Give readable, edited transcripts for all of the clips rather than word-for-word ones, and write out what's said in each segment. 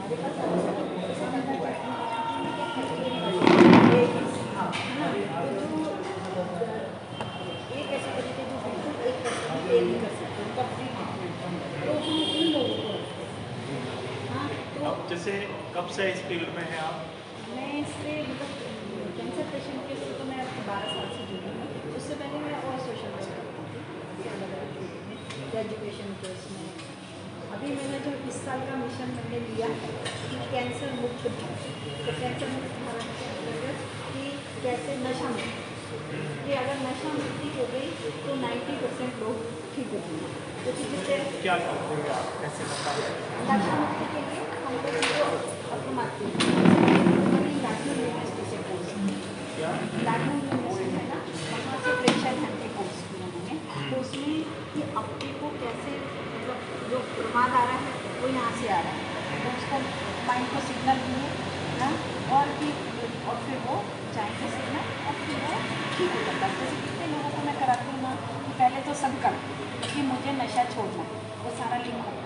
हमारे पास ऐसा करना चाहते हैं कि क्या करते हैं हाँ है ना। तो जो एक ऐसे तरीके जो बिल्कुल एक पर्सन पे नहीं कर सकते उनका फ्री ट्रीटमेंट तो हम उन लोगों को रखते हैं। हाँ तो अब जैसे कब से इस फील्ड में हैं आप? मैं इससे मतलब कैंसर पेशेंट के लिए तो मैं 12 साल से जुड़ी हूँ। उससे पहले मैं और सोशल वर्क करती थी ऐसे अलग अलग फील्ड में एजुकेशन के उसमें। अभी मैंने जो इस साल का मिशन मैंने लिया कि कैंसर मुक्त भारत। तो कैंसर मुक्त भारत के अंतर्गत कि कैसे नशा मुक्त कि अगर नशा मुक्ति हो गई तो 90% लोग ठीक हो जाएंगे क्योंकि जिससे क्या करते हैं आप, कैसे बताएं? नशा मुक्ति के लिए हम लोग उनको अपमानते हैं लैटिन यूनिवर्सिटी से कोर्स क्या? लैटिन यूनिवर्सिटी है ना वहाँ से प्रेशर हैंड के कोर्स किया मैंने। तो उसमें कि अपने को कैसे मतलब जो प्रमाद आ रहा है वो यहाँ से आ रहा है तो उसको माइंड को सिग्नल दिए ना और फिर वो जाएंगे सिग्नल और फिर वो ठीक हो जाता है। जैसे कितने लोगों को मैं कराती हूँ ना कि पहले तो संकल्प कि मुझे नशा छोड़ना है वो सारा लिंक होता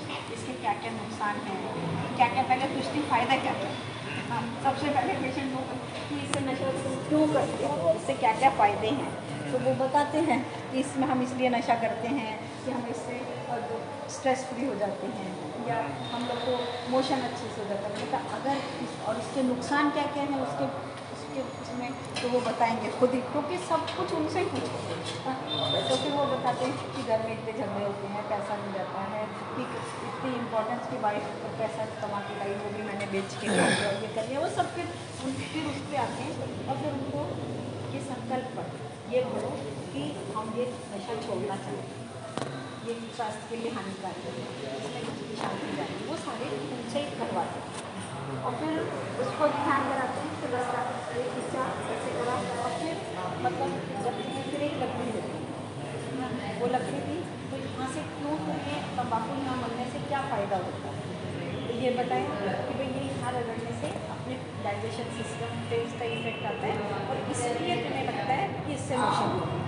है इसके क्या क्या नुकसान है क्या क्या पहले पूछती फ़ायदा क्या क्या। हाँ सबसे पहले पेशेंट को कि इससे नशा क्यों करते हो इससे क्या क्या फ़ायदे हैं तो वो बताते हैं कि इसमें हम इसलिए नशा करते हैं कि हम इससे स्ट्रेस फ्री हो जाते हैं या हम लोग को मोशन अच्छे से हो जाता है। मैंने कहा अगर और इसके नुकसान क्या क्या हैं उसके उसके उसमें तो वो बताएंगे खुद ही क्योंकि सब कुछ उनसे ही पूछो तो फिर वो बताते हैं कि घर में इतने झगड़े होते हैं पैसा नहीं जाता है कि इतनी इम्पोर्टेंस की वाइफ तो पैसा कमा के लाई वो भी मैंने बेच के खा लिया ये कर लिया वो सब फिर उस पर आते हैं और फिर उनको ये संकल्प पर ये बोलो कि हम ये नशा छोड़ना चाहते हैं ये स्वास्थ्य के लिए हानिकारक है इसमें की शांति जाएगी वो सारे उनसे ही करवाते हैं और फिर उसको ध्यान कराते हैं फिर रास्ता एक हिस्सा ऐसे करा और फिर मतलब जब फिर एक लकड़ी देती है वो लकड़ी दी तो यहाँ से क्यों ये तम्बाकू यहाँ मलने से क्या फ़ायदा होता है तो ये बताएं कि भाई ये यहाँ रगड़ने से अपने डाइजेशन सिस्टम पे इसका इफेक्ट आता है और इसलिए तुम्हें लगता है कि इससे मोशन होगी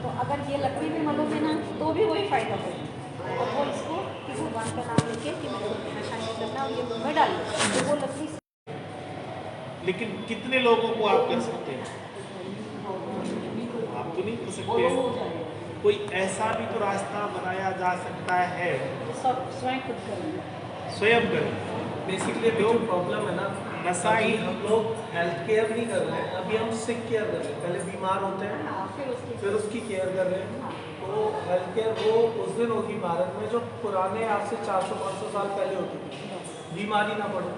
तो अगर ये लकड़ी भी मलोगे ना तो भी वही फ़ायदा होगा और वो इसको कि भगवान का नाम लेके कि मेरे को नशा नहीं करना और ये मुँह में डाल तो वो लकड़ी लेकिन कितने लोगों को आप कर सकते हैं? आप तो नहीं कर सकते। कोई ऐसा भी तो रास्ता बनाया जा सकता है सब स्वयं खुद करेंगे स्वयं करें। बेसिकली अभी जो प्रॉब्लम है ना नशा अभी ही हम लोग हेल्थ केयर नहीं कर रहे हैं अभी हम सिक केयर कर रहे हैं। पहले बीमार होते हैं हाँ फिर उसकी केयर कर रहे हैं। हाँ तो हेल्थ केयर वो उस दिन होगी भारत में जो पुराने आज से 400-500 साल पहले होती थी बीमारी ना पड़े।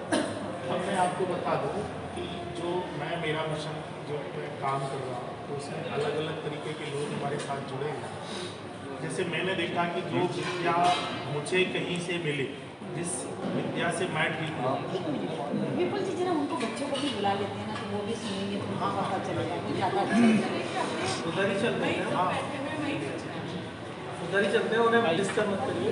अब मैं आपको बता दूं कि जो मैं मेरा मिशन जो मैं काम कर रहा हूँ तो उसमें अलग अलग तरीके के लोग हमारे साथ जुड़े हैं। जैसे मैंने देखा कि जो विद्या मुझे कहीं से मिले जिस विद्या से मैं ठीक हूँ विपुल जी जरा उनको बच्चों को भी बुला लेते हैं ना तो वो भी सुनेंगे तो उनको पता चलेगा वो ज़्यादा अच्छा उधर ही चलते हैं हाँ उधर ही चलते हैं उन्हें डिस्टर्ब मत करिए।